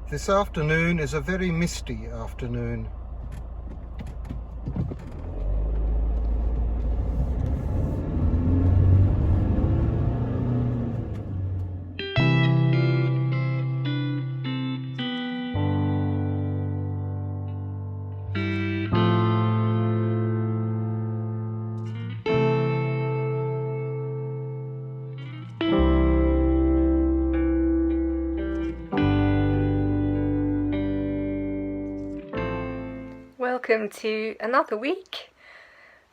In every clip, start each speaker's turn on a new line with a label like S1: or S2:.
S1: This afternoon is a very misty afternoon.
S2: Welcome to another week.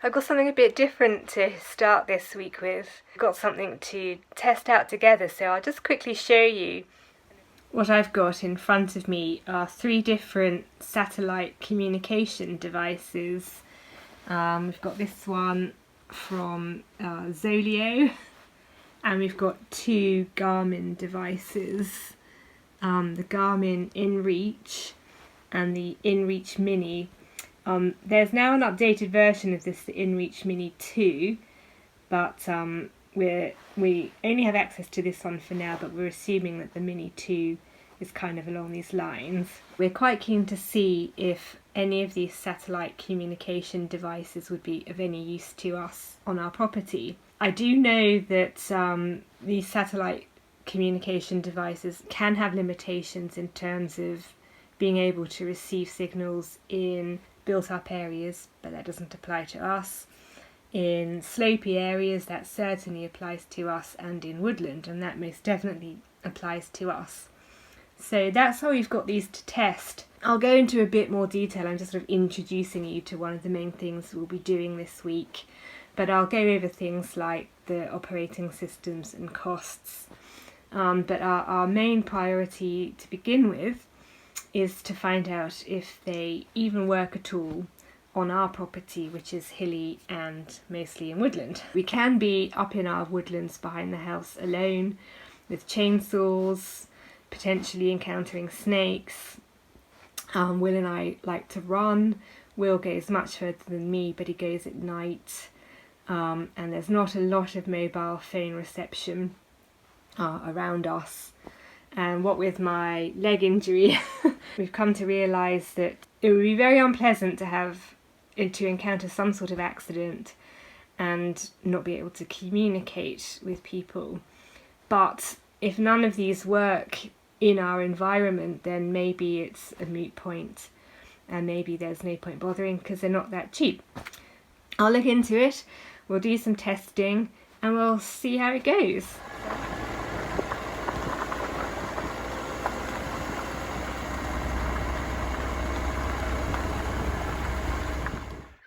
S2: I've got something a bit different to start this week with. I've got something to test out together, so I'll just quickly show you. What I've got in front of me are 3 different satellite communication devices. We've got this one from Zoleo, and we've got 2 Garmin devices, the Garmin inReach and the inReach Mini. There's now an updated version of this, the inReach Mini 2, but we only have access to this one for now, but we're assuming that the Mini 2 is kind of along these lines. We're quite keen to see if any of these satellite communication devices would be of any use to us on our property. I do know that these satellite communication devices can have limitations in terms of being able to receive signals in built-up areas, but that doesn't apply to us. In slopey areas, that certainly applies to us, and in woodland, and that most definitely applies to us. So that's how we've got these to test. I'll go into a bit more detail. I'm just sort of introducing you to one of the main things we'll be doing this week, but I'll go over things like the operating systems and costs. But our main priority to begin with is to find out if they even work at all on our property, which is hilly and mostly in woodland. We can be up in our woodlands behind the house alone with chainsaws, potentially encountering snakes. Will and I like to run. Will goes much further than me, but he goes at night, and there's not a lot of mobile phone reception around us. And what with my leg injury, we've come to realise that it would be very unpleasant to encounter some sort of accident and not be able to communicate with people. But if none of these work in our environment, then maybe it's a moot point, and maybe there's no point bothering because they're not that cheap. I'll look into it, we'll do some testing, and we'll see how it goes.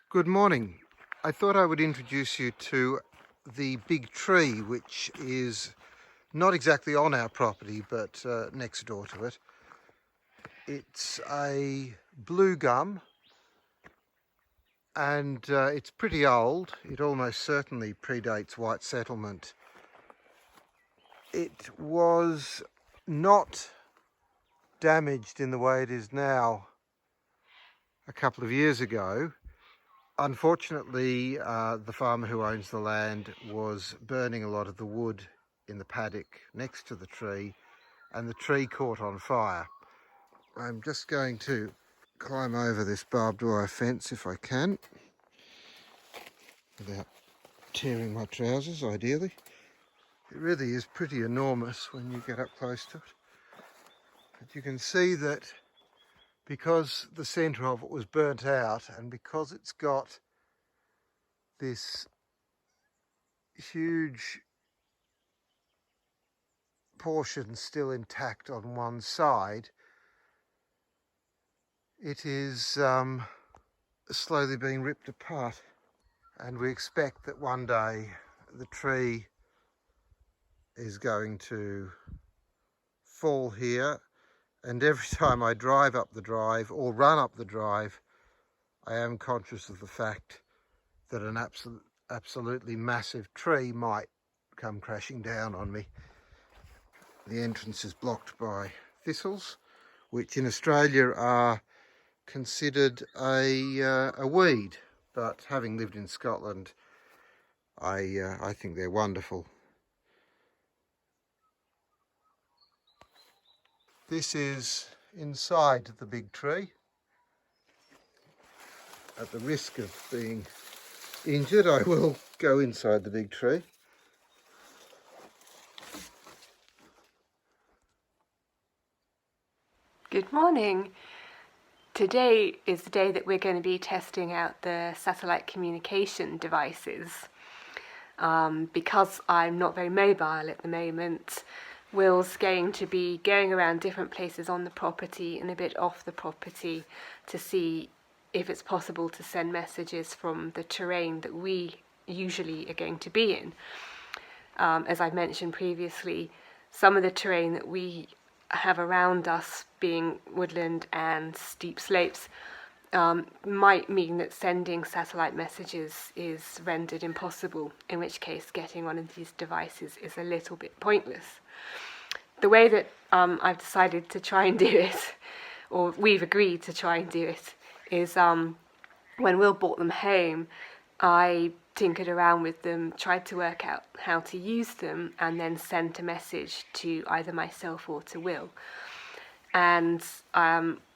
S1: Good morning. I thought I would introduce you to the big tree, which is not exactly on our property, but next door to it. It's a blue gum, and it's pretty old. It almost certainly predates white settlement. It was not damaged in the way it is now a couple of years ago. Unfortunately, the farmer who owns the land was burning a lot of the wood in the paddock next to the tree, and the tree caught on fire. I'm just going to climb over this barbed wire fence if I can, without tearing my trousers, ideally. It really is pretty enormous when you get up close to it. But you can see that because the centre of it was burnt out, and because it's got this huge portion still intact on one side, it is slowly being ripped apart. And we expect that one day the tree is going to fall here, and every time I drive up the drive or run up the drive, I am conscious of the fact that an absolutely massive tree might come crashing down on me. The entrance is blocked by thistles, which in Australia are considered a weed, but having lived in Scotland, I think they're wonderful. This is inside the big tree. At the risk of being injured, I will go inside the big tree.
S2: Good morning. Today is the day that we're going to be testing out the satellite communication devices. Because I'm not very mobile at the moment, Will's going to be going around different places on the property and a bit off the property to see if it's possible to send messages from the terrain that we usually are going to be in. As I mentioned previously, some of the terrain that we have around us, being woodland and steep slopes, might mean that sending satellite messages is rendered impossible, in which case getting one of these devices is a little bit pointless. The way that I've decided to try and do it, or we've agreed to try and do it, is when Will brought them home, I tinkered around with them, tried to work out how to use them, and then sent a message to either myself or to Will. And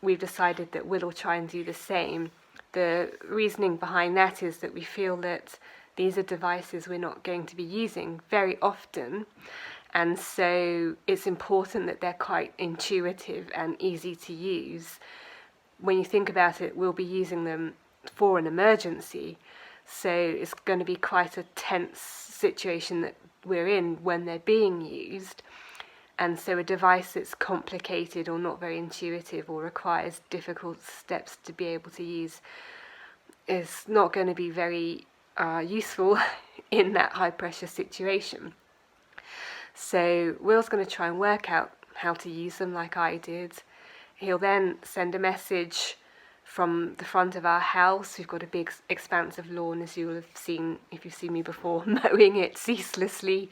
S2: we've decided that Will try and do the same. The reasoning behind that is that we feel that these are devices we're not going to be using very often, and so it's important that they're quite intuitive and easy to use. When you think about it, we'll be using them for an emergency, so it's going to be quite a tense situation that we're in when they're being used. And so a device that's complicated or not very intuitive or requires difficult steps to be able to use is not going to be very useful in that high pressure situation. So Will's going to try and work out how to use them like I did. He'll then send a message from the front of our house. We've got a big expanse of lawn, as you'll have seen if you've seen me before, mowing it ceaselessly.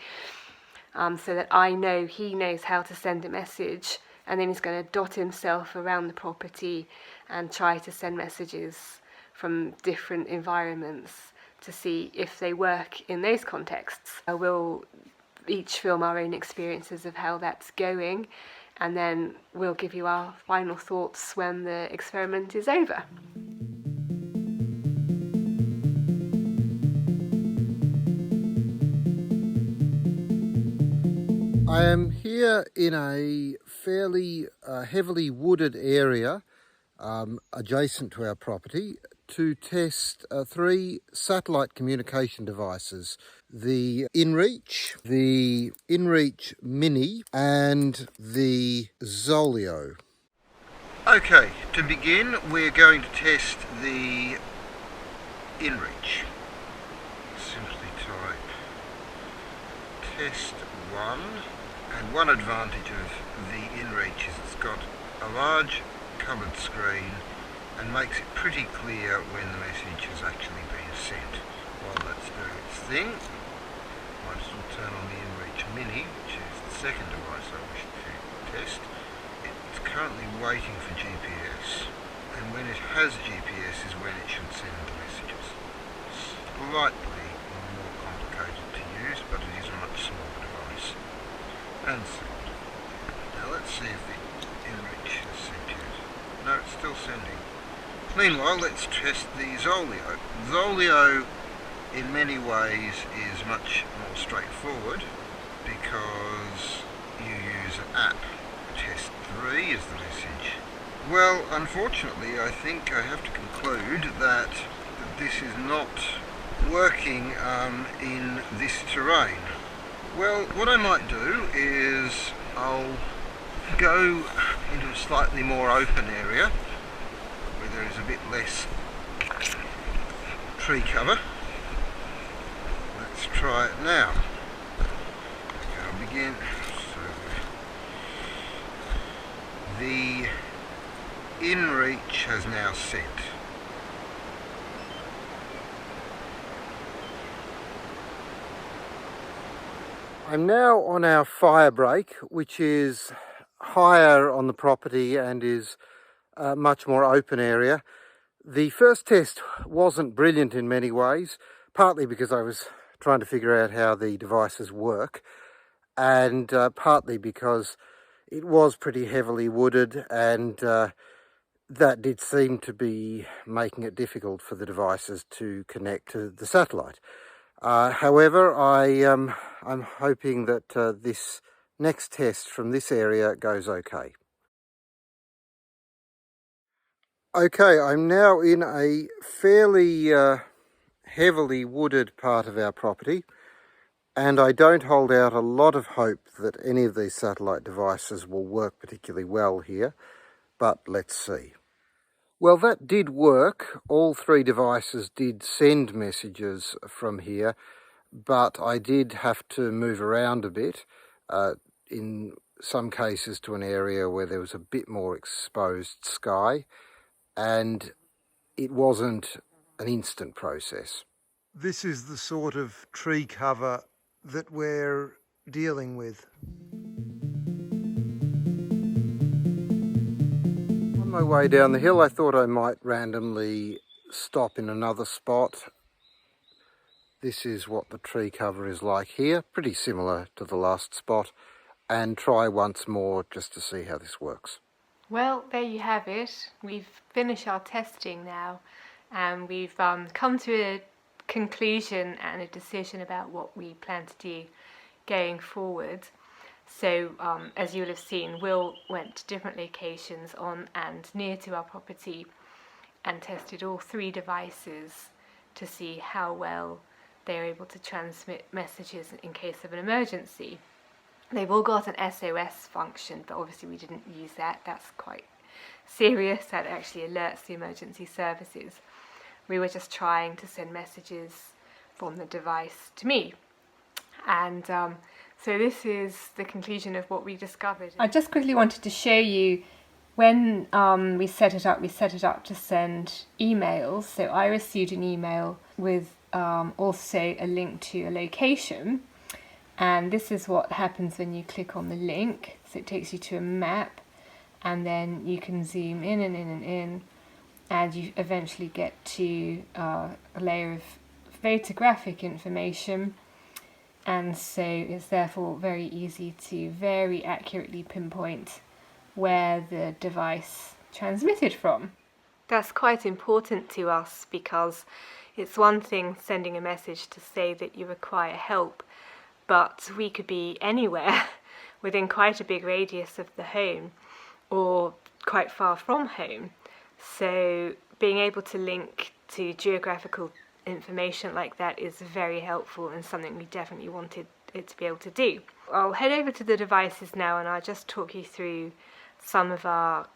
S2: So that I know he knows how to send a message, and then he's going to dot himself around the property and try to send messages from different environments to see if they work in those contexts. We'll each film our own experiences of how that's going, and then we'll give you our final thoughts when the experiment is over.
S1: I am here in a fairly heavily wooded area adjacent to our property to test 3 satellite communication devices: the inReach, the inReach Mini and the Zoleo. Okay, to begin we're going to test the inReach. Simply type test 1. And one advantage of the inReach is it's got a large coloured screen and makes it pretty clear when the message has actually been sent. While that's doing its thing, I might as well turn on the inReach Mini, which is the second device I wish to test. It's currently waiting for GPS, and when it has GPS is when it should send the messages. Slightly more complicated to use, but it is a much smaller device. And send. Now let's see if the inReach has sent yet. No, it's still sending. Meanwhile, let's test the Zoleo. Zoleo in many ways is much more straightforward because you use an app. Test 3 is the message. Well, unfortunately, I think I have to conclude that this is not working in this terrain. Well, what I might do is I'll go into a slightly more open area where there is a bit less tree cover. Let's try it now. Okay, I'll begin. So the inReach has now sent. I'm now on our fire break, which is higher on the property and is a much more open area. The first test wasn't brilliant in many ways, partly because I was trying to figure out how the devices work, and partly because it was pretty heavily wooded, and that did seem to be making it difficult for the devices to connect to the satellite. However, I'm hoping that this next test from this area goes okay. Okay, I'm now in a fairly heavily wooded part of our property, and I don't hold out a lot of hope that any of these satellite devices will work particularly well here, but let's see. Well, that did work. All three devices did send messages from here, but I did have to move around a bit, in some cases to an area where there was a bit more exposed sky, and it wasn't an instant process. This is the sort of tree cover that we're dealing with. On my way down the hill, I thought I might randomly stop in another spot. This is what the tree cover is like here, pretty similar to the last spot, and try once more just to see how this works.
S2: Well, there you have it. We've finished our testing now, and we've come to a conclusion and a decision about what we plan to do going forward. So, as you'll have seen, Will went to different locations on and near to our property and tested all three devices to see how well they're able to transmit messages in case of an emergency. They've all got an SOS function, but obviously we didn't use that. That's quite serious. That actually alerts the emergency services. We were just trying to send messages from the device to me. And so this is the conclusion of what we discovered. I just quickly wanted to show you when we set it up to send emails. So I received an email with also a link to a location. And this is what happens when you click on the link. So it takes you to a map, and then you can zoom in and in and in, and you eventually get to a layer of photographic information. And so it's therefore very easy to very accurately pinpoint where the device transmitted from. That's quite important to us because it's one thing sending a message to say that you require help, but we could be anywhere within quite a big radius of the home or quite far from home. So being able to link to geographical information like that is very helpful and something we definitely wanted it to be able to do. I'll head over to the devices now and I'll just talk you through some of our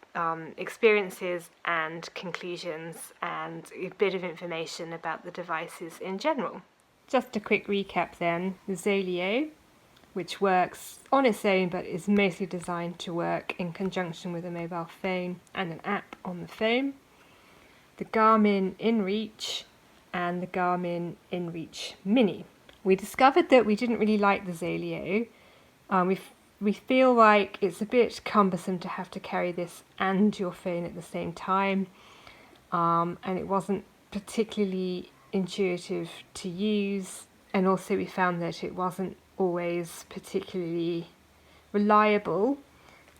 S2: experiences and conclusions and a bit of information about the devices in general. Just a quick recap then. The Zoleo, which works on its own but is mostly designed to work in conjunction with a mobile phone and an app on the phone. The Garmin inReach and the Garmin inReach Mini. We discovered that we didn't really like the Zoleo. We feel like it's a bit cumbersome to have to carry this and your phone at the same time, and it wasn't particularly intuitive to use, and also we found that it wasn't always particularly reliable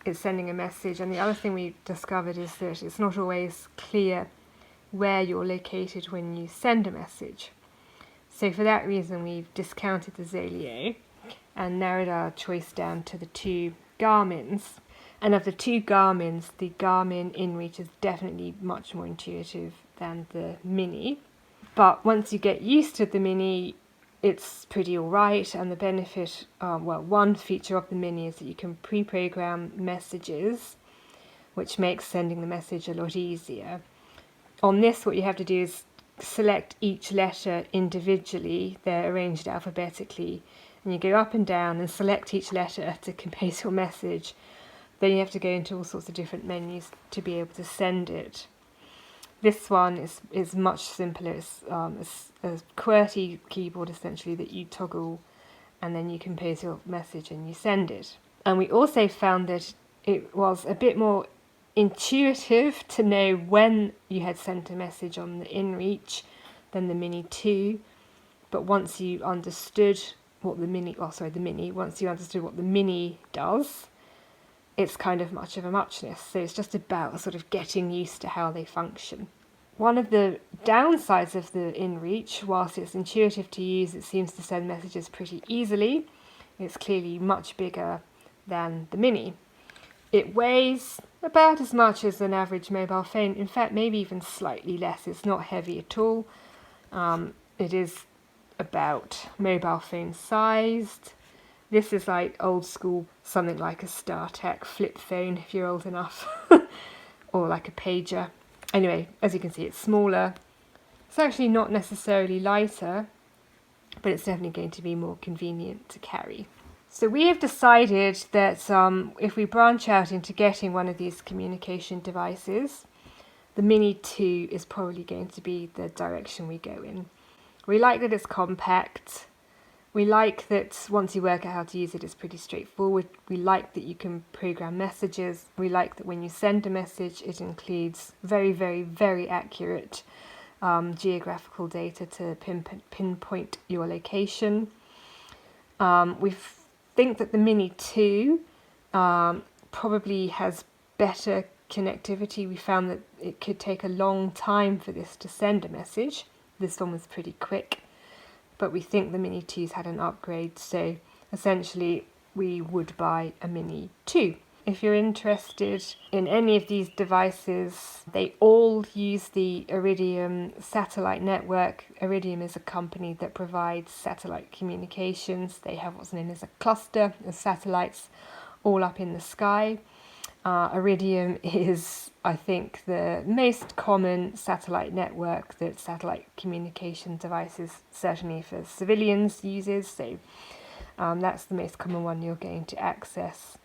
S2: in sending a message. And the other thing we discovered is that it's not always clear where you're located when you send a message. So for that reason we've discounted the Zoleo and narrowed our choice down to the two Garmins. And of the two Garmins, the Garmin inReach is definitely much more intuitive than the Mini. But once you get used to the Mini, it's pretty alright, and the benefit, one feature of the Mini is that you can pre-program messages, which makes sending the message a lot easier. On this, what you have to do is select each letter individually. They're arranged alphabetically, and you go up and down and select each letter to compose your message. Then you have to go into all sorts of different menus to be able to send it. This one is much simpler. It's a QWERTY keyboard essentially that you toggle, and then you compose your message and you send it. And we also found that it was a bit more intuitive to know when you had sent a message on the inReach than the Mini 2. But once you understood what the Mini, once you understood what the Mini does, it's kind of much of a muchness. So it's just about sort of getting used to how they function. One of the downsides of the inReach, whilst it's intuitive to use, it seems to send messages pretty easily. It's clearly much bigger than the Mini. It weighs about as much as an average mobile phone, in fact maybe even slightly less. It's not heavy at all. It is about mobile phone sized. This is like old school, something like a StarTech flip phone if you're old enough, or like a pager. Anyway, as you can see, it's smaller. It's actually not necessarily lighter, but it's definitely going to be more convenient to carry. So we have decided that if we branch out into getting one of these communication devices, the Mini 2 is probably going to be the direction we go in. We like that it's compact. We like that once you work out how to use it, it's pretty straightforward. We like that you can program messages. We like that when you send a message, it includes very, very, very accurate geographical data to pinpoint your location. We think that the Mini 2 probably has better connectivity. We found that it could take a long time for this to send a message. This one was pretty quick, but we think the Mini 2's had an upgrade, so essentially we would buy a Mini 2. If you're interested in any of these devices, they all use the Iridium satellite network. Iridium is a company that provides satellite communications. They have what's known as a cluster of satellites all up in the sky. Iridium is, I think, the most common satellite network that satellite communication devices, certainly for civilians, uses. So that's the most common one you're going to access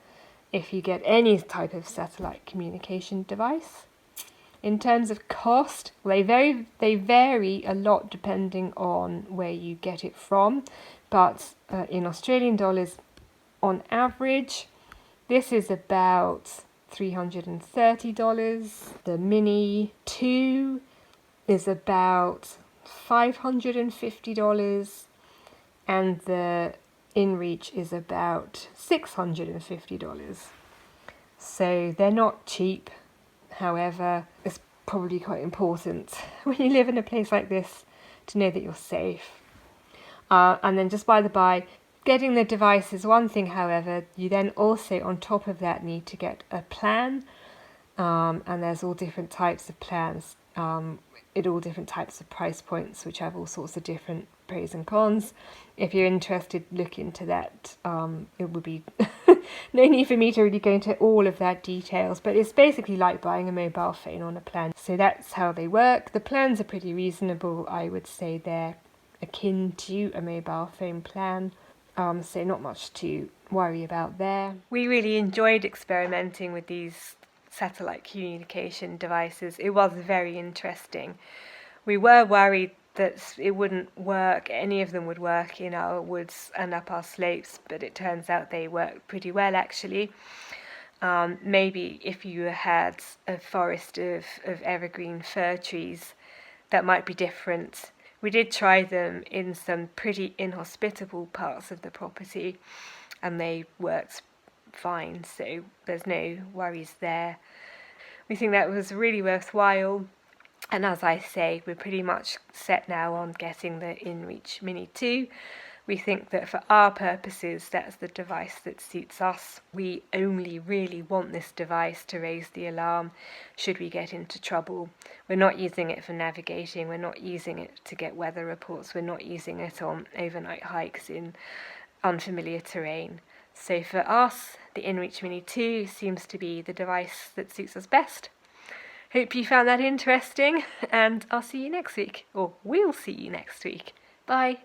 S2: if you get any type of satellite communication device. In terms of cost, they vary a lot depending on where you get it from, but in Australian dollars, on average, this is about $330. The Mini 2 is about $550, and the inReach is about $650. So they're not cheap. However, it's probably quite important when you live in a place like this to know that you're safe. And then just by the by, getting the device is one thing. However, you then also on top of that need to get a plan, and there's all different types of plans at all different types of price points, which have all sorts of different pros and cons. If you're interested, look into that. It would be no need for me to really go into all of that details, but it's basically like buying a mobile phone on a plan. So that's how they work. The plans are pretty reasonable. I would say they're akin to a mobile phone plan. So not much to worry about there. We really enjoyed experimenting with these satellite communication devices. It was very interesting. We were worried that it wouldn't work, any of them would work in our woods and up our slopes, but it turns out they work pretty well actually. Maybe if you had a forest of evergreen fir trees, that might be different. We did try them in some pretty inhospitable parts of the property and they worked fine, so there's no worries there. We think that was really worthwhile, and as I say, we're pretty much set now on getting the inReach Mini 2. We think that for our purposes, that's the device that suits us. We only really want this device to raise the alarm should we get into trouble. We're not using it for navigating, we're not using it to get weather reports, we're not using it on overnight hikes in unfamiliar terrain. So for us, the inReach Mini 2 seems to be the device that suits us best. Hope you found that interesting, and I'll see you next week, or we'll see you next week. Bye.